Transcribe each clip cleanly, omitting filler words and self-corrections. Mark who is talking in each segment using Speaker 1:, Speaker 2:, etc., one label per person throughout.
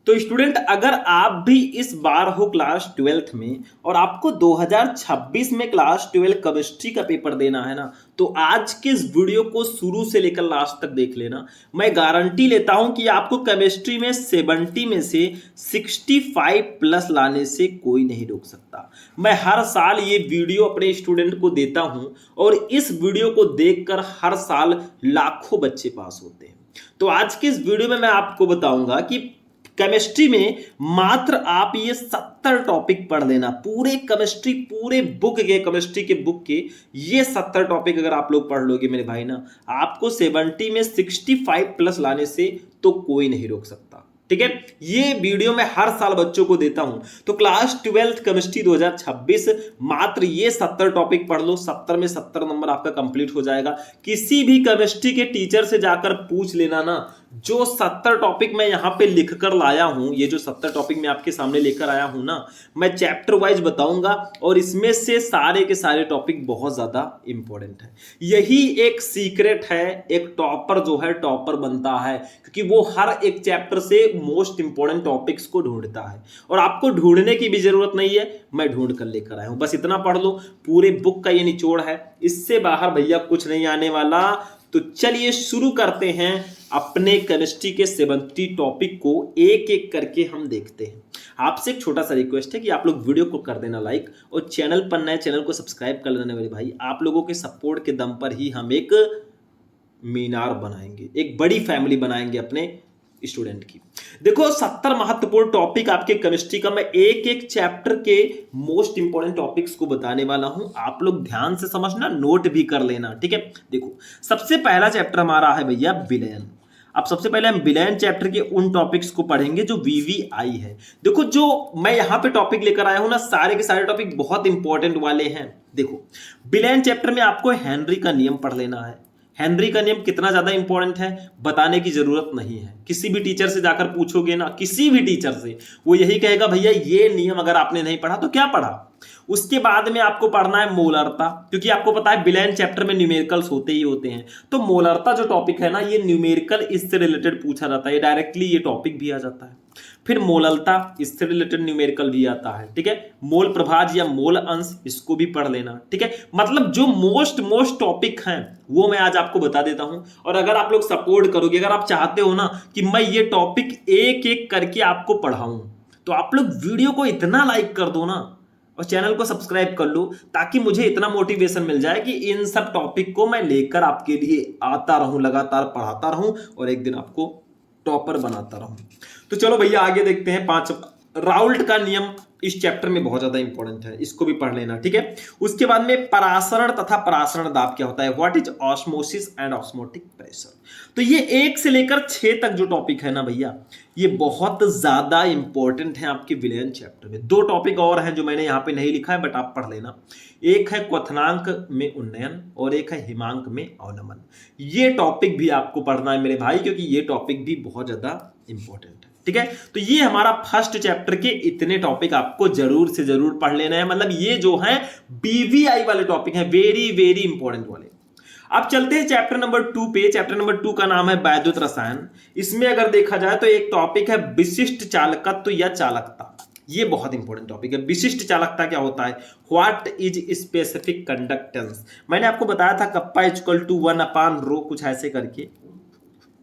Speaker 1: तो स्टूडेंट, अगर आप भी इस बार हो क्लास 12th में और आपको 2026 में क्लास 12 केमिस्ट्री का पेपर देना है ना, तो आज के इस वीडियो को शुरू से लेकर लास्ट तक देख लेना। मैं गारंटी लेता हूं कि आपको केमिस्ट्री में 70 में से 65 प्लस लाने से कोई नहीं रोक सकता। मैं हर साल ये वीडियो अपने स्टूडेंट को देता हूं और इस वीडियो को देखकर हर साल लाखों बच्चे पास होते हैं। तो आज के इस वीडियो में मैं आपको बताऊंगा कि केमिस्ट्री में मात्र आप ये 70 टॉपिक पढ़ लेना। पूरे केमिस्ट्री, पूरे बुक के केमिस्ट्री के बुक के ये 70 टॉपिक अगर आप लोग पढ़ लोगे मेरे भाई ना, आपको 70 में 65 प्लस लाने से तो कोई नहीं रोक सकता। ठीक है, ये वीडियो मैं हर साल बच्चों को देता हूं। तो क्लास 12th केमिस्ट्री 2026 मात्र ये 70 टॉपिक पढ़ लो, 70 में 70 नंबर आपका कंप्लीट हो जाएगा। किसी भी केमिस्ट्री के टीचर से जाकर पूछ लेना ना, जो 70 टॉपिक मैं यहां पे लिख कर लाया हूं, ये जो 70 टॉपिक मैं आपके सामने लेकर आया हूं ना, मैं चैप्टर वाइज बताऊंगा और इसमें से सारे के सारे टॉपिक बहुत ज्यादा इंपॉर्टेंट है। यही एक सीक्रेट है, एक टॉपर जो है टॉपर बनता है, क्योंकि वो हर एक चैप्टर से मोस्ट इंपॉर्टेंट टॉपिक्स को ढूंढता है। और आपको ढूंढने की भी जरूरत नहीं है, मैं ढूंढ कर लेकर आया हूं। बस इतना पढ़ लो, पूरे बुक का ये निचोड़ है, इससे बाहर भैया कुछ नहीं आने वाला। तो चलिए शुरू करते हैं अपने केमिस्ट्री के 70 टॉपिक को, एक एक करके हम देखते हैं। आपसे एक छोटा सा रिक्वेस्ट है कि आप लोग वीडियो को कर देना लाइक और चैनल पर नए चैनल को सब्सक्राइब कर लेना मेरे भाई। आप लोगों के सपोर्ट के दम पर ही हम एक मीनार बनाएंगे, एक बड़ी फैमिली बनाएंगे अपने स्टूडेंट की। देखो 70 महत्वपूर्ण टॉपिक आपके केमिस्ट्री का, मैं एक एक चैप्टर के मोस्ट इंपॉर्टेंट टॉपिक्स को बताने वाला हूं। आप लोग ध्यान से समझना, नोट भी कर लेना। ठीक है, देखो सबसे पहला चैप्टर हमारा है भैया विलयन। अब सबसे पहले हम विलयन चैप्टर के उन टॉपिक्स को पढ़ेंगे जो वीवीआई है। देखो जो मैं यहां पे टॉपिक लेकर आया हूं ना, सारे के सारे टॉपिक बहुत इंपॉर्टेंट वाले हैं। देखो विलयन चैप्टर में आपको हेनरी का नियम पढ़ लेना है। हेनरी का नियम कितना ज्यादा इंपॉर्टेंट है बताने की जरूरत नहीं है। किसी भी टीचर से जाकर पूछोगे ना, किसी भी टीचर से, वो यही कहेगा भैया ये नियम अगर आपने नहीं पढ़ा तो क्या पढ़ा। उसके बाद में आपको पढ़ना है मोलरता, क्योंकि आपको पता है विलयन चैप्टर में न्यूमेरिकल्स होते ही होते हैं। तो मोलरता जो टॉपिक है ना, ये न्यूमेरिकल इससे रिलेटेड पूछा जाता है, डायरेक्टली ये टॉपिक भी आ जाता है। फिर मोललता, इससे रिलेटेड न्यूमेरिकल भी आता है। ठीक है, मोल प्रभाज या मोल अंश, इसको भी पढ़ लेना। ठीक है, मतलब जो मोस्ट टॉपिक हैं वो मैं आज आपको बता देता हूं। और अगर आप लोग सपोर्ट करोगे, अगर आप चाहते हो ना कि मैं ये टॉपिक एक एक करके आपको पढ़ाऊं, तो आप लोग वीडियो को इतना लाइक कर दो ना और चैनल को सब्सक्राइब कर लो, ताकि मुझे इतना मोटिवेशन मिल जाए कि इन सब टॉपिक को मैं लेकर आपके लिए आता रहूं, लगातार पढ़ाता रहूं और एक दिन आपको टॉपर बनाता रहूं। तो चलो भैया आगे देखते हैं। राउल्ट का नियम इस चैप्टर में बहुत ज्यादा इंपॉर्टेंट है, इसको भी पढ़ लेना। ठीक है, उसके बाद में परासरण तथा परासरण दाब क्या होता है, what is osmosis and osmotic pressure. तो ये 1 से लेकर 6 तक जो टॉपिक है ना भैया, ये बहुत ज्यादा इंपॉर्टेंट है आपके विलयन चैप्टर में। 2 टॉपिक और हैं जो मैंने यहां पे नहीं लिखा है, बट आप पढ़ लेना। एक है क्वथनांक में उन्नयन और एक है हिमांक में अवनमन। ये टॉपिक भी आपको पढ़ना है मेरे भाई, क्योंकि ये टॉपिक भी बहुत ज्यादा इंपॉर्टेंट है। ठीक है, तो ये हमारा फर्स्ट चैप्टर के इतने टॉपिक आपको जरूर से जरूर पढ़ लेना है। मतलब ये जो है बीवीआई वाले टॉपिक हैं, वेरी वेरी इंपॉर्टेंट वाले। अब चलते हैं चैप्टर नंबर 2 पे। चैप्टर नंबर 2 का नाम है वैद्युत रसायन। इसमें अगर देखा जाए तो एक टॉपिक है विशिष्ट चालकत्व या चालकता। ये बहुत इंपॉर्टेंट टॉपिक है। विशिष्ट चालकता क्या होता है, व्हाट इज स्पेसिफिक कंडक्टेंस। मैंने आपको बताया था कप्पा इक्वल टू 1/ρ, कुछ ऐसे करके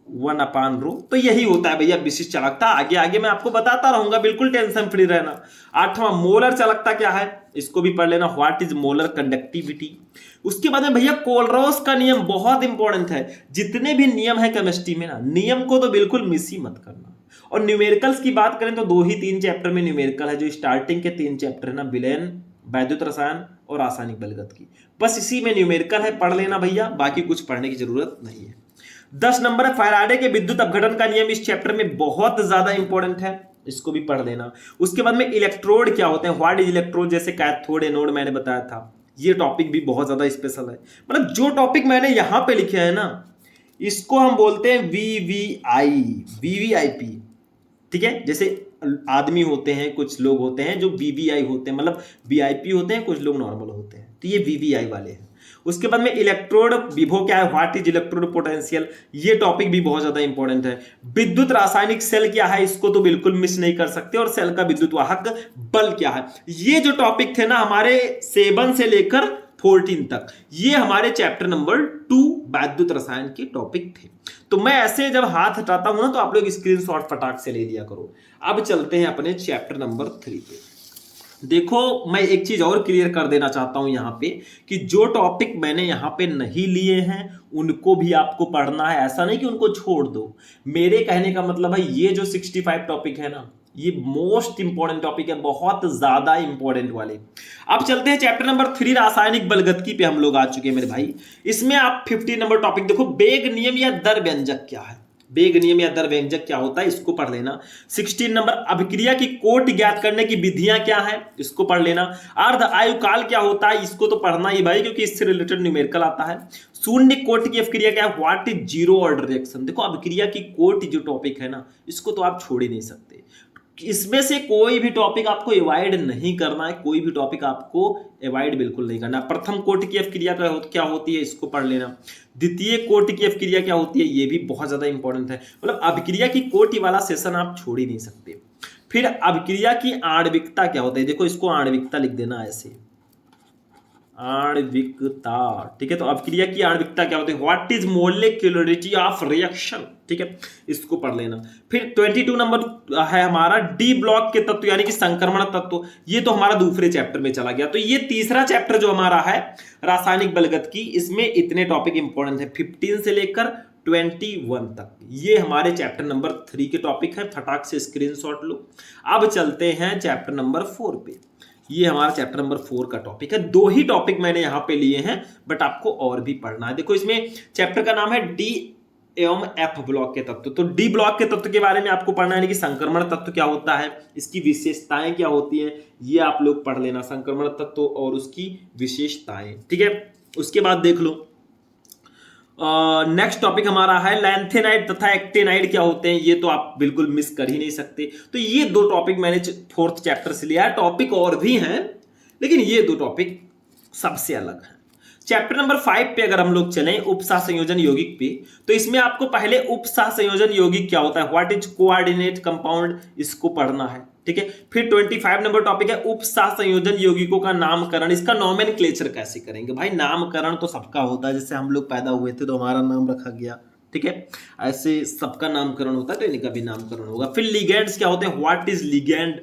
Speaker 1: 1/ρ। तो यही होता है भैया विशिष्ट चालकता। आगे आगे मैं आपको बताता रहूंगा, बिल्कुल टेंशन फ्री रहना। 8वां मोलर चालकता क्या है, इसको भी पढ़ लेना, व्हाट इज मोलर कंडक्टिविटी। उसके बाद में भैया कोलरोस का नियम बहुत इंपॉर्टेंट है। जितने भी नियम है केमिस्ट्री में ना, नियम को तो बिल्कुल मिस ही मत करना। और न्यूमेरिकल्स की बात करें तो 2 ही 3 चैप्टर में न्यूमेरिकल है, जो स्टार्टिंग के 3 चैप्टर है ना, विलयन, वैद्युत रसायन और रासायनिक बलगत की, बस इसी में न्यूमेरिकल है, पढ़ लेना भैया, बाकी कुछ पढ़ने की जरूरत नहीं है। 10 नंबर है फैराडे के विद्युत अपघटन का नियम। इस चैप्टर में बहुत ज्यादा इंपॉर्टेंट है, इसको भी पढ़ लेना। उसके बाद में इलेक्ट्रोड क्या होते हैं, व्हाट इज इलेक्ट्रोड, जैसे कैथोड एनोड मैंने बताया था। ये टॉपिक भी बहुत ज्यादा स्पेशल है। मतलब जो टॉपिक मैंने यहां पे लिखे हैं ना, इसको हम बोलते हैं वीवीआई, वीवीआईपी। ठीक है, जैसे आदमी होते हैं, कुछ लोग होते हैं जो वीवीआई होते हैं, मतलब वीआईपी होते हैं, कुछ लोग नॉर्मल होते हैं, तो ये वीवीआई वाले हैं। उसके बाद में इलेक्ट्रोड विभव क्या है, व्हाट इज इलेक्ट्रोड पोटेंशियल, ये टॉपिक भी बहुत ज्यादा इंपॉर्टेंट है। विद्युत रासायनिक सेल क्या है, इसको तो बिल्कुल मिस नहीं कर सकते, और सेल का विद्युत वाहक बल क्या है। ये जो टॉपिक थे ना हमारे 7 से लेकर 14 तक, ये हमारे चैप्टर नंबर 2 वैद्युत रसायन के टॉपिक थे। तो मैं ऐसे जब हाथ हटाता हूं ना तो आप लोग स्क्रीनशॉट फटाक से ले लिया करो। अब चलते हैं अपने चैप्टर नंबर 3 पे। देखो मैं एक चीज और क्लियर कर देना चाहता हूं यहां पे कि जो टॉपिक मैंने यहां पे नहीं लिए हैं उनको भी आपको पढ़ना है, ऐसा नहीं कि उनको छोड़ दो। मेरे कहने का मतलब है ये जो 65 टॉपिक है ना, ये मोस्ट इंपॉर्टेंट टॉपिक है, बहुत ज्यादा इंपॉर्टेंट वाले। अब चलते हैं चैप्टर नंबर 3 रासायनिक बलगतिकी पे हम लोग आ चुके हैं मेरे भाई। इसमें आप 50 नंबर टॉपिक देखो, वेग नियम या दर व्यंजक क्या है, वेग नियम या दर व्यंजक क्या होता है इसको पढ़ लेना। 16 नंबर अभिक्रिया की कोट ज्ञात करने की विधियां क्या है, इसको पढ़ लेना। अर्ध आयु काल क्या होता है, इसको तो पढ़ना ही भाई, क्योंकि इससे रिलेटेड न्यूमेरिकल आता है। शून्य कोट की अभिक्रिया क्या है, what is zero order reaction. देखो अभिक्रिया की कोट जो टॉपिक है ना, इसको तो आप छोड़ ही नहीं सकते। इसमें से कोई भी टॉपिक आपको अवॉइड नहीं करना है, कोई भी टॉपिक आपको अवॉइड बिल्कुल नहीं करना। प्रथम कोटि की अभिक्रिया क्या होती है, इसको पढ़ लेना। द्वितीय कोटि की अभिक्रिया क्या होती है, ये भी बहुत ज्यादा इंपॉर्टेंट है। मतलब अभिक्रिया की कोटि वाला सेशन आप छोड़ ही नहीं सकते। फिर अभिक्रिया की आणविकता क्या होता है, देखो इसको आणविकता लिख देना ऐसे, आणविकता, ठीक है। तो अभिक्रिया की आणविकता क्या होती है, व्हाट इज मोलिक्युलरिटी ऑफ रिएक्शन, ठीक है, इसको पढ़ लेना। फिर 22 नंबर है हमारा डी ब्लॉक के तत्व यानी कि संक्रमण तत्व, ये तो हमारा दूसरे चैप्टर में चला गया। तो ये तीसरा चैप्टर जो हमारा है रासायनिक बलगतिकी, इसमें इतने टॉपिक इंपॉर्टेंट है 15 से लेकर 21 तक, ये हमारे चैप्टर नंबर 3 के टॉपिक है। फटाक से स्क्रीनशॉट लो। अब चलते हैं चैप्टर नंबर 4 पे। ये हमारा चैप्टर नंबर 4 का टॉपिक है। 2 ही टॉपिक मैंने यहां पे लिए हैं, बट आपको और भी पढ़ना है। देखो इसमें चैप्टर का नाम है डी एवं एफ ब्लॉक के तत्व। तो डी ब्लॉक के तत्व के बारे में आपको पढ़ना है कि संक्रमण तत्व क्या होता है, इसकी विशेषताएं क्या होती हैं, ये आप लोग पढ़ लेना, संक्रमण तत्व और उसकी विशेषताएं, ठीक है। उसके बाद देख लो नेक्स्ट टॉपिक हमारा है लैंथेनाइड तथा एक्टेनाइड क्या होते हैं, ये तो आप बिल्कुल मिस कर ही नहीं सकते। तो ये 2 टॉपिक मैंने 4th चैप्टर से लिया है। टॉपिक और भी हैं लेकिन ये 2 टॉपिक सबसे अलग हैं। चैप्टर नंबर 5 पे अगर हम लोग चलें उपसह संयोजन यौगिक पे, तो इसमें आपको पहले उपसह संयोजन यौगिक क्या होता है, व्हाट इज कोऑर्डिनेट कंपाउंड, इसको पढ़ना है, ठीक है। फिर 25 नंबर टॉपिक है उपसह संयोजन यौगिकों का नामकरण, इसका नॉमेनक्लेचर कैसे करेंगे। भाई नामकरण तो सबका होता है, जैसे हम लोग पैदा हुए थे तो हमारा नाम रखा गया, ठीक है, ऐसे सबका नामकरण होता है, तो इनका भी नामकरण होगा। फिर लिगेंड्स क्या होते हैं, what is ligand.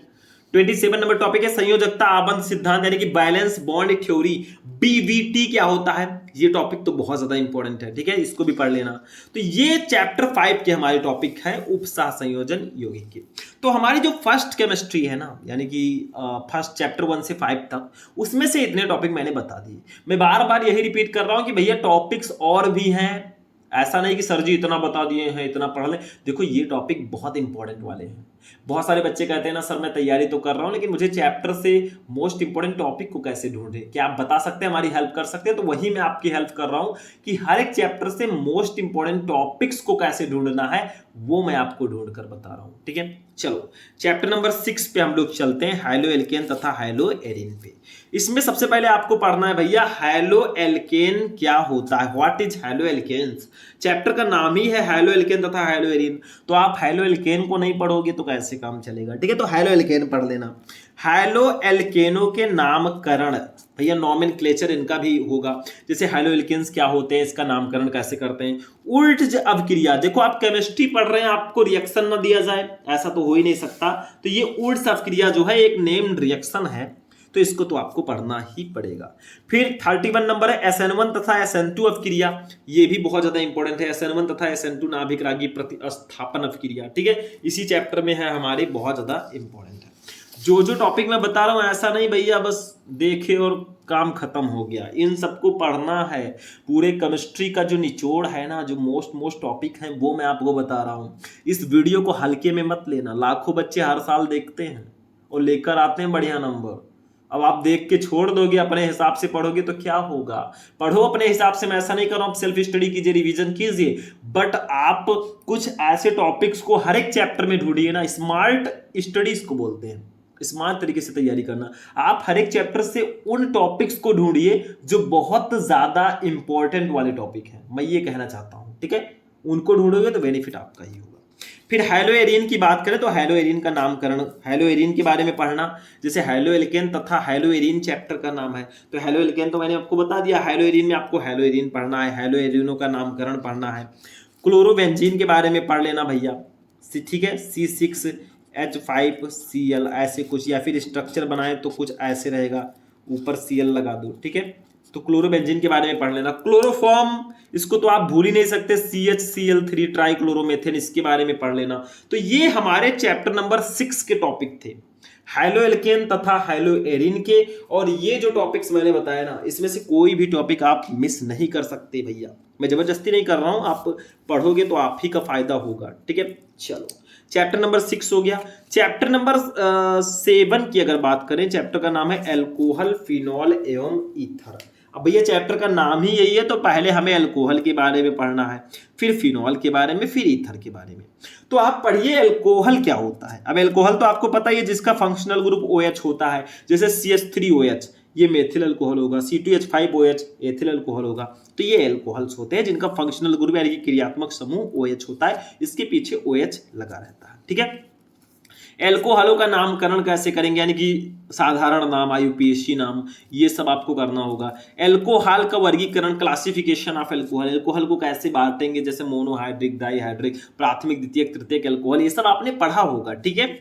Speaker 1: 27 number topic है संयोजकता आबंध सिद्धांत यानी कि बैलेंस बॉन्ड थ्योरी, बीबीटी क्या होता है, ये टॉपिक तो बहुत ज्यादा इंपॉर्टेंट है, ठीक है, इसको भी पढ़ लेना। तो ये चैप्टर 5 के हमारे टॉपिक है उपसह संयोजन यौगिक के। तो हमारी जो फर्स्ट केमिस्ट्री है ना, यानी कि फर्स्ट चैप्टर 1 से 5 तक, उसमें से इतने टॉपिक मैंने बता दिए। मैं बार बार यही रिपीट कर रहा हूं कि भैया टॉपिक्स और भी हैं, ऐसा नहीं कि सर जी इतना बता दिए हैं इतना पढ़ लें। देखो ये टॉपिक बहुत इंपॉर्टेंट वाले हैं। बहुत सारे बच्चे कहते हैं ना सर मैं तैयारी तो कर रहा हूं लेकिन मुझे चैप्टर से मोस्ट इंपॉर्टेंट टॉपिक को कैसे ढूंढे, क्या आप बता सकते हैं, हमारी हेल्प कर सकते हैं। तो वही मैं आपकी हेल्प कर रहा हूं कि हर एक चैप्टर से मोस्ट इंपॉर्टेंट टॉपिक्स को कैसे ढूंढना है वो मैं आपको ढूंढ कर बता रहा हूं, ठीक है। चलो चैप्टर नंबर 6 पे हम लोग चलते हैं, हाइलो एल्केन तथा हाइलो एरिन पे। इसमें सबसे पहले आपको पढ़ना है भैया हाइलो एल्केन क्या होता है, what is halo alkanes. Chapter का नाम ही है हाइलो एल्केन तथा हाइलो एरिन, तो आप हाइलो एल्केन को नहीं पढ़ोगे तो कैसे काम चलेगा, ठीक है। तो हाइलो एल्केन पढ़ लेना। हाइलो एल्केनों के नामकरण भैया नॉमेनक्लेचर इनका भी होगा, जैसे हाइलो एल्केन्स क्या होते हैं, इसका नामकरण कैसे करते हैं। उल्ट अभिक्रिया, देखो आप केमिस्ट्री पढ़ रहे हैं आपको रिएक्शन ना दिया जाए ऐसा तो हो ही नहीं सकता। तो ये उल्ट अभिक्रिया जो है एक नेम्ड रिएक्शन है, तो इसको तो आपको पढ़ना ही पड़ेगा। फिर 31 नंबर है SN1 तथा SN2 अभिक्रिया, ये भी बहुत ज्यादा इंपॉर्टेंट है। SN1 तथा SN2 नाभिक रागी प्रतिस्थापन अभिक्रिया, ठीक है, इसी चैप्टर में है हमारे, बहुत ज्यादा इंपॉर्टेंट है। जो टॉपिक मैं बता रहा हूं ऐसा नहीं भैया बस देखे और काम खत्म हो गया, इन सबको पढ़ना है। पूरे केमिस्ट्री का जो निचोड़ है ना, जो मोस्ट टॉपिक है वो मैं आपको बता रहा हूं। इस वीडियो को हल्के में मत लेना, लाखों बच्चे हर साल देखते हैं और लेकर आते हैं बढ़िया नंबर। अब आप देख के छोड़ दोगे, अपने हिसाब से पढ़ोगे तो क्या होगा। पढ़ो अपने हिसाब से, मैं ऐसा नहीं कर रहा हूं, सेल्फ स्टडी कीजिए, रिवीजन कीजिए, बट आप कुछ ऐसे टॉपिक्स को हर एक चैप्टर में ढूंढिए ना, स्मार्ट स्टडीज को बोलते हैं। स्मार्ट तरीके से तैयारी करना। आप हर एक चैप्टर से उन टॉपिक्स को ढूंढिए जो बहुत ज्यादा इंपॉर्टेंट वाले टॉपिक हैं, मैं ये कहना चाहता हूं, ठीक है। उनको ढूंढोगे तो बेनिफिट आपका ही होगा। फिर हैलो एरियन की बात करें तो हैलो एरियन का नामकरण, हैलो एरियन के बारे में पढ़ना, जैसे हैलो एल्केन तथा हैलो एरियन चैप्टर का नाम है। तो हैलो एल्केन तो मैंने आपको बता दिया, हैलो एरियन में आपको हैलो एरियन पढ़ना है, हैलो एरियनों का नामकरण पढ़ना है। क्लोरोबेंजीन के बारे में पढ़ लेना भैया, ठीक है, C6H5Cl ऐसे कुछ, या फिर स्ट्रक्चर बनाए तो कुछ ऐसे रहेगा, ऊपर Cl लगा दो, ठीक है। तो क्लोरोबेंजीन के बारे में पढ़ लेना। क्लोरोफॉर्म, इसको तो आप भूल ही नहीं सकते, CHCl3 ट्राइक्लोरोमेथेन, इसके बारे में पढ़ लेना। तो ये हमारे चैप्टर नंबर 6 के टॉपिक थे, हैलो एल्केन तथा हैलो एरिन के। और ये जो टॉपिक्स मैंने बताया ना, इसमें से कोई भी टॉपिक आप मिस नहीं कर सकते भैया, मैं जबरदस्ती नहीं कर रहा हूं, आप पढ़ोगे तो आप ही का फायदा होगा, ठीक है। चलो, चैप्टर नंबर 6 हो गया। चैप्टर नंबर 7 की अगर बात करें, चैप्टर का नाम है अल्कोहल, फिनॉल एवं ईथर। अब भैया चैप्टर का नाम ही यही है, तो पहले हमें अल्कोहल के बारे में पढ़ना है, फिर फिनॉल के बारे में, फिर ईथर के बारे में। तो आप पढ़िए अल्कोहल क्या होता है। अब अल्कोहल तो आपको पता ही है, जिसका फंक्शनल ग्रुप OH होता है, जैसे CH3OH ये मेथिल अल्कोहल होगा, C2H5OH एथिल अल्कोहल होगा। तो ये अल्कोहल्स होते हैं जिनका फंक्शनल ग्रुप यानी कि क्रियात्मक समूह OH होता है, इसके पीछे OH लगा रहता है, ठीक है। एल्कोहलों का नामकरण कैसे करेंगे, यानी कि साधारण नाम, IUPAC नाम, ये सब आपको करना होगा। एल्कोहल का वर्गीकरण, क्लासिफिकेशन ऑफ एल्कोहल, एल्कोहल को कैसे बांटेंगे, जैसे मोनोहाइड्रिक, डाईहाइड्रिक, प्राथमिक, द्वितीयक, तृतीयक एल्कोहल, ये सब आपने पढ़ा होगा, ठीक है।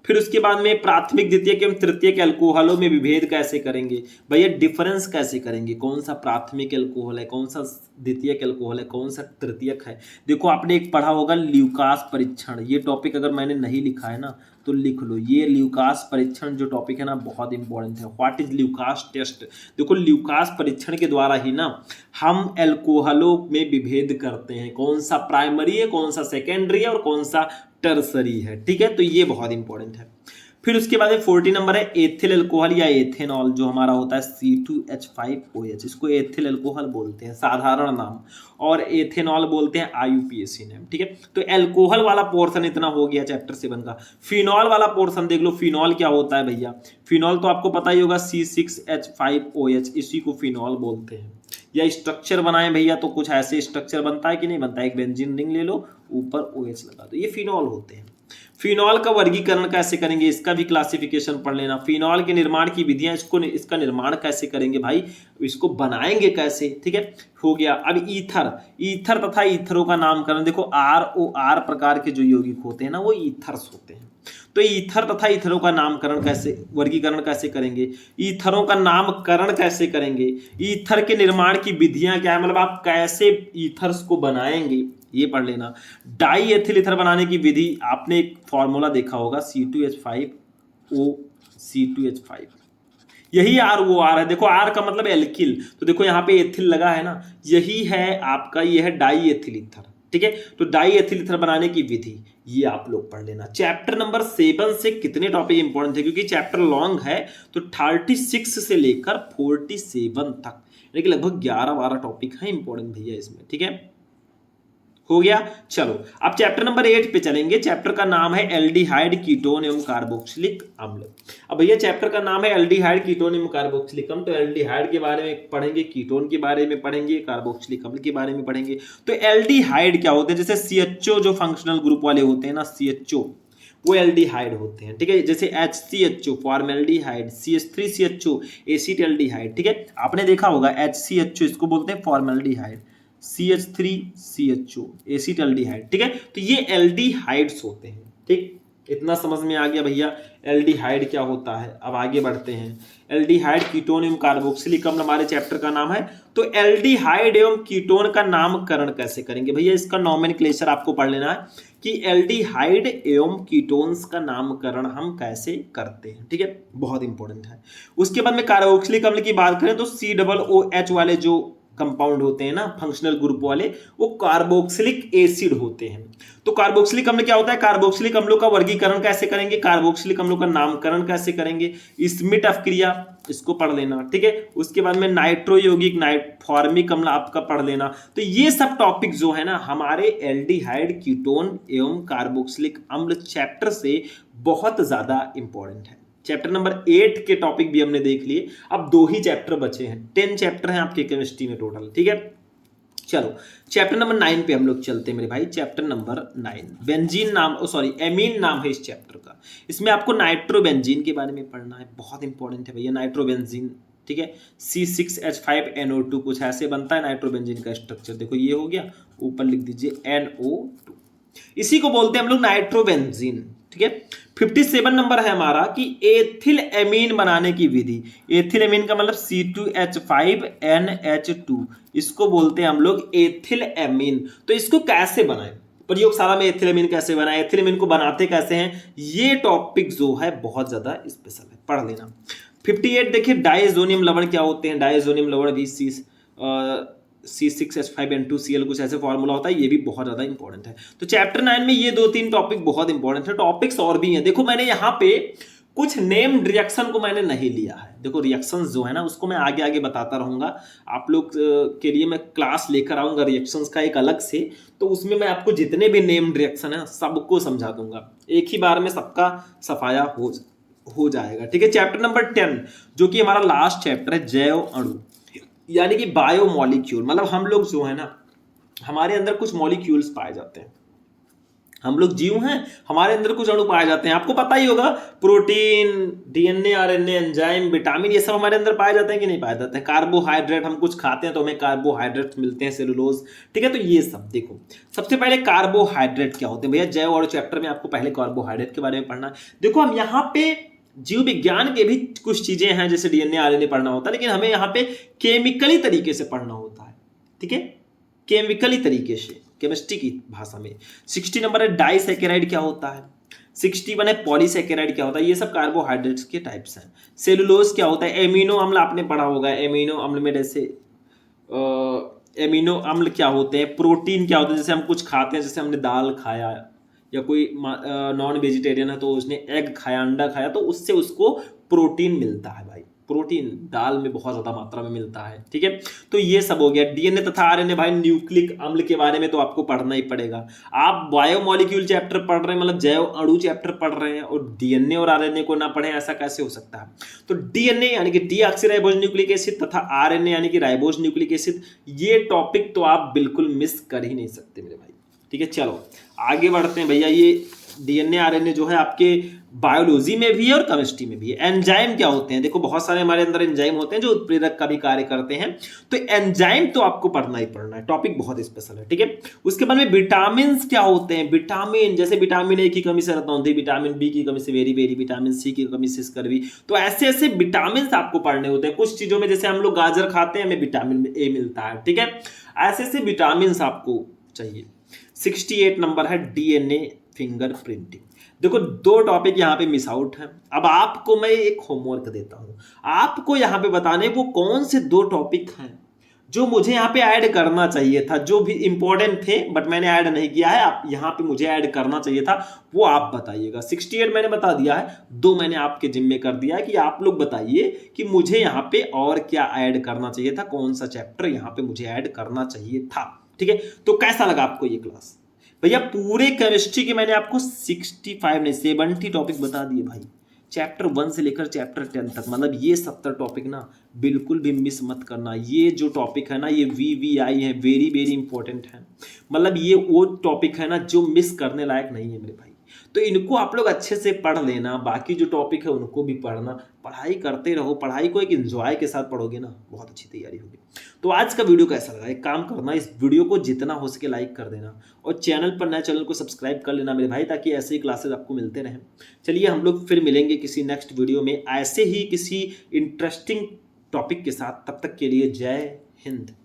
Speaker 1: फिर उसके बाद में प्राथमिक, द्वितीयक एवं तृतीयक एल्कोहलों में विभेद कैसे करेंगे भैया, डिफरेंस कैसे करेंगे, कौन सा प्राथमिक एल्कोहल है, कौन सा द्वितीयक एल्कोहल है, कौन सा तृतीयक है। देखो आपने एक पढ़ा होगा ल्यूकास परीक्षण, ये टॉपिक अगर मैंने नहीं लिखा है ना तो लिख लो, ये ल्यूकास परीक्षण जो टॉपिक है ना बहुत इंपॉर्टेंट है। व्हाट इज ल्यूकास टेस्ट, देखो ल्यूकास परीक्षण के द्वारा ही ना हम एल्कोहलों में विभेद करते हैं, कौन सा प्राइमरी है, कौन सा सेकेंडरी है और कौन सा टर्सरी है, ठीक है। तो ये बहुत इंपॉर्टेंट है। फिर उसके बाद 40 नंबर है एथिल अल्कोहल या एथेनॉल, जो हमारा होता है C2H5OH, इसको एथिल अल्कोहल बोलते हैं साधारण नाम, और एथेनॉल बोलते हैं IUPAC नेम, ठीक है। तो अल्कोहल वाला पोर्शन इतना हो गया चैप्टर 7 का। फिनॉल वाला पोर्शन देख लो, फिनॉल क्या होता है भैया, फिनॉल तो आपको पता ही होगा, C6H5OH, इसी को फिनॉल बोलते हैं। या स्ट्रक्चर बनाए भैया तो कुछ ऐसे स्ट्रक्चर बनता है कि नहीं बनता है, एक बेंजीन रिंग ले लो, ऊपर OH लगा दो, ये फिनॉल होते हैं। फिनॉल का वर्गीकरण कैसे करेंगे, इसका भी क्लासिफिकेशन पढ़ लेना। फिनॉल के निर्माण की विधियां, इसका निर्माण कैसे करेंगे भाई, इसको बनाएंगे कैसे, ठीक है, हो गया। अब ईथर, ईथर तथा ईथरों का नामकरण, देखो ROR प्रकार के जो यौगिक होते हैं ना वो ईथर्स होते हैं। तो ईथर तथा ईथरों का नामकरण कैसे, वर्गीकरण कैसे करेंगे, ईथरों का नामकरण कैसे करेंगे, ईथर के निर्माण की विधियां क्या है, मतलब आप कैसे ईथर्स को बनाएंगे, ये पढ़ लेना। डाई एथिल ईथर बनाने की विधि, आपने एक फॉर्मूला देखा होगा, C2H5O C2H5, यही ROR है। देखो R का मतलब एल्किल, तो देखो यहाँ पे एथिल लगा है ना, यही है आपका, ये है डाई एथिल ईथर, ठीक है। तो डाई एथिल ईथर बनाने की विधि ये आप लोग पढ़ लेना। चैप्टर नंबर 7 से कितने टॉपिक इंपॉर्टेंट है, क्योंकि चैप्टर लॉन्ग है, तो 36 से लेकर 47 तक, यानी कि लगभग 11-12 टॉपिक है इंपॉर्टेंट भैया इसमें, ठीक है, हो गया। चलो अब चैप्टर नंबर 8 पे चलेंगे। चैप्टर का नाम है एल्डिहाइड, कीटोन एवं कार्बोक्सिलिक अम्ल। अब भैया चैप्टर का नाम है एल्डिहाइड, कीटोन एवं कार्बोक्सिलिक अम्ल, तो एल्डिहाइड के बारे में पढ़ेंगे, कीटोन के बारे में पढ़ेंगे, कार्बोक्सिलिक अम्ल के बारे में पढ़ेंगे। तो एल्डिहाइड क्या होते हैं, जैसे CHO जो फंक्शनल ग्रुप वाले होते हैं ना, CHO वो एल्डिहाइड होते हैं, ठीक है। जैसे HCHO फॉर्मेल्डिहाइड, CH3CHO एसिटाल्डिहाइड, ठीक है। आपने देखा होगा HCHO इसको बोलते हैं फॉर्मेल्डिहाइड, CH3CHO एसिटाल्डिहाइड, ठीक है। तो ये एल्डिहाइड्स होते हैं, ठीक, इतना समझ में आ गया भैया एल्डिहाइड क्या होता है। अब आगे बढ़ते हैं। एल्डिहाइड, कीटोन एवं कार्बोक्सिलिक अम्ल हमारे चैप्टर का नाम है। तो एल्डिहाइड एवं कीटोन का नामकरण कैसे करेंगे भैया, इसका नॉमेनक्लेचर आपको पढ़ लेना है कि एल्डिहाइड एवं कीटोन्स का नामकरण हम कैसे करते हैं, ठीक है, बहुत इंपॉर्टेंट है। उसके बाद में कार्बोक्सिलिक अम्ल की बात करें तो COOH वाले जो कंपाउंड होते हैं ना फंक्शनल ग्रुप वाले, वो कार्बोक्सिलिक एसिड होते हैं। तो कार्बोक्सिलिक अम्ल क्या होता है, कार्बोक्सिलिक अम्लों का वर्गीकरण कैसे करेंगे, कार्बोक्सिलिक अम्लों का नामकरण कैसे करेंगे, स्मिट अपक्रिया इसको पढ़ लेना, ठीक है। उसके बाद में नाइट्रो यौगिक, फॉर्मिक अम्ल आपका पढ़ लेना। तो ये सब टॉपिक जो है ना हमारे एल्डिहाइड, कीटोन एवं कार्बोक्सिलिक अम्ल चैप्टर से बहुत ज्यादा इंपॉर्टेंट है। चैप्टर नंबर 8 के टॉपिक भी हमने देख लिए, अब 2 ही चैप्टर बचे हैं। 10 चैप्टर हैं आपके केमिस्ट्री में टोटल, ठीक है। चलो चैप्टर नंबर 9 पे हम लोग चलते हैं मेरे भाई। चैप्टर नंबर 9 बेंजीन नाम, सॉरी एमीन नाम है इस चैप्टर का। इसमें आपको नाइट्रोबेंजीन के बारे में पढ़ना है, बहुत इंपॉर्टेंट है भैया नाइट्रोबेंजीन, ठीक है। C6H5NO2 कुछ ऐसे बनता है नाइट्रोबेंजीन का स्ट्रक्चर। देखो ये हो गया, ऊपर लिख दीजिए NO2, इसी को बोलते हैं हम लोग नाइट्रोबेंजीन, ठीक है। 57 नंबर है हमारा कि एथिल एमीन बनाने की विधि। एथिल एमीन का मतलब C2H5NH2, इसको बोलते हैं हम लोग एथिल एमीन। तो इसको कैसे बनाएं, प्रयोगशाला में एथिल एमीन कैसे बनाएं, एथिल एमीन को बनाते कैसे हैं, ये टॉपिक जो है बहुत ज्यादा स्पेशल है, पढ़ लेना। 58 देखिए डाइजोनियम लवण क्या होते हैं। डाइजोनियम लवण भी C6H5N2Cl कुछ ऐसे फॉर्मूला होता है, ये भी बहुत ज्यादा इंपॉर्टेंट है। तो चैप्टर 9 में ये 2-3 टॉपिक बहुत इंपॉर्टेंट है। टॉपिक्स और भी हैं, देखो मैंने यहाँ पे कुछ नेम्ड रिएक्शन को मैंने नहीं लिया है। देखो रिएक्शंस जो है ना उसको मैं आगे आगे बताता रहूंगा, आप लोग के लिए मैं क्लास लेकर आऊंगा रिएक्शंस का एक अलग से, तो उसमें मैं आपको जितने भी नेम्ड रिएक्शन है सबको समझा दूंगा, एक ही बार में सबका सफाया हो जाएगा, ठीक है। चैप्टर नंबर 10 जो कि हमारा लास्ट चैप्टर है, जैव अणु यानी कि बायोमॉलिक्यूल। मतलब हम लोग जो है ना, हमारे अंदर कुछ मॉलिक्यूल्स पाए जाते हैं, हम लोग जीव हैं, हमारे अंदर कुछ अणु पाए जाते हैं। आपको पता ही होगा protein, DNA, RNA, enzyme, vitamin, ये सब हमारे अंदर पाए जाते हैं कि नहीं पाए जाते हैं। कार्बोहाइड्रेट, हम कुछ खाते हैं तो हमें कार्बोहाइड्रेट मिलते हैं, सेलुलोज, ठीक है। तो ये सब देखो, सबसे पहले कार्बोहाइड्रेट क्या होते हैं भैया, जैव अणु चैप्टर में आपको पहले कार्बोहाइड्रेट के बारे में पढ़ना है। देखो हम यहाँ पे जीव विज्ञान के भी कुछ चीजें हैं, जैसे डीएनए, आरएनए पढ़ना होता है, लेकिन हमें यहाँ पे केमिकली तरीके से पढ़ना होता है, ठीक है, केमिकली तरीके से, केमिस्ट्री की भाषा में। 60 नंबर है डाइसैकेराइड क्या होता है। 61 है पॉलीसैकेराइड क्या होता है। ये सब कार्बोहाइड्रेट्स के टाइप्स हैं। सेलुलोज क्या होता है। एमिनो अम्ल आपने पढ़ा होगा, एमिनो अम्ल में जैसे एमिनो अम्ल क्या होते हैं। प्रोटीन क्या होता है, जैसे हम कुछ खाते हैं, जैसे हमने दाल खाया या कोई नॉन वेजिटेरियन है तो उसने एग खाया, अंडा खाया, तो उससे उसको प्रोटीन मिलता है भाई। प्रोटीन दाल में बहुत ज्यादा मात्रा में मिलता है, ठीक है। तो ये सब हो गया। डीएनए तथा आरएनए भाई, न्यूक्लिक अम्ल के बारे में तो आपको पढ़ना ही पड़ेगा। आप बायोमॉलिक्यूल चैप्टर पढ़ रहे हैं, मतलब जैव अणु चैप्टर पढ़ रहे हैं, और डीएनए और आरएनए को ना पढ़ें, ऐसा कैसे हो सकता है। तो डीएनए यानी कि डीऑक्सीराइबोज न्यूक्लिक एसिड तथा आरएनए यानी कि राइबोज न्यूक्लिक एसिड, ये टॉपिक तो आप बिल्कुल मिस कर ही नहीं सकते मेरे भाई, ठीक है। चलो आगे बढ़ते हैं भैया। ये डीएनए आरएनए जो है आपके बायोलॉजी में भी है और केमिस्ट्री में भी है। एंजाइम क्या होते हैं, देखो बहुत सारे हमारे अंदर एंजाइम होते हैं जो उत्प्रेरक का भी कार्य करते हैं। तो एंजाइम तो आपको पढ़ना ही पढ़ना है, टॉपिक बहुत स्पेशल है, ठीक है। उसके बाद में विटामिन क्या होते हैं। विटामिन जैसे विटामिन ए की कमी से रतौंधी, विटामिन बी की कमी से वेरी वेरी, विटामिन सी की कमी से स्कर्वी। तो ऐसे ऐसे विटामिन आपको पढ़ने होते हैं। कुछ चीजों में जैसे हम लोग गाजर खाते हैं, हमें विटामिन ए मिलता है, ठीक है। ऐसे ऐसे विटामिन आपको चाहिए। 68 नंबर है डीएनए फिंगरप्रिंटिंग। देखो 2 टॉपिक यहाँ पे मिस आउट हैं। अब आपको मैं एक होमवर्क देता हूं, आपको यहाँ पे बताने वो कौन से 2 टॉपिक हैं जो मुझे यहाँ पे ऐड करना चाहिए था, जो भी इंपॉर्टेंट थे बट मैंने ऐड नहीं किया है, आप यहाँ पे मुझे ऐड करना चाहिए था, वो आप बताइएगा। 68 मैंने बता दिया है, 2 मैंने आपके जिम्मे कर दिया है कि आप लोग बताइए कि मुझे यहाँ पे और क्या ऐड करना चाहिए था, कौन सा चैप्टर यहाँ पे मुझे ऐड करना चाहिए था, ठीक है। तो कैसा लगा आपको ये क्लास भैया। पूरे केमिस्ट्री के मैंने आपको 65 नहीं 70 टॉपिक बता दिए भाई, चैप्टर 1 से लेकर चैप्टर 10 तक। मतलब ये 70 टॉपिक ना बिल्कुल भी मिस मत करना। ये जो टॉपिक है ना, ये VVI है, वेरी वेरी इंपॉर्टेंट है। मतलब ये वो टॉपिक है ना जो मिस करने लायक नहीं है मेरे भाई। तो इनको आप लोग अच्छे से पढ़ लेना, बाकी जो टॉपिक है उनको भी पढ़ना, पढ़ाई करते रहो। पढ़ाई को एक एंजॉय के साथ पढ़ोगे ना, बहुत अच्छी तैयारी होगी। तो आज का वीडियो कैसा लगा, एक काम करना, इस वीडियो को जितना हो सके लाइक कर देना, और चैनल पर नए चैनल को सब्सक्राइब कर लेना मेरे भाई, ताकि ऐसे ही क्लासेस आपको मिलते रहें। चलिए हम लोग फिर मिलेंगे किसी नेक्स्ट वीडियो में ऐसे ही किसी इंटरेस्टिंग टॉपिक के साथ। तब तक के लिए जय हिंद।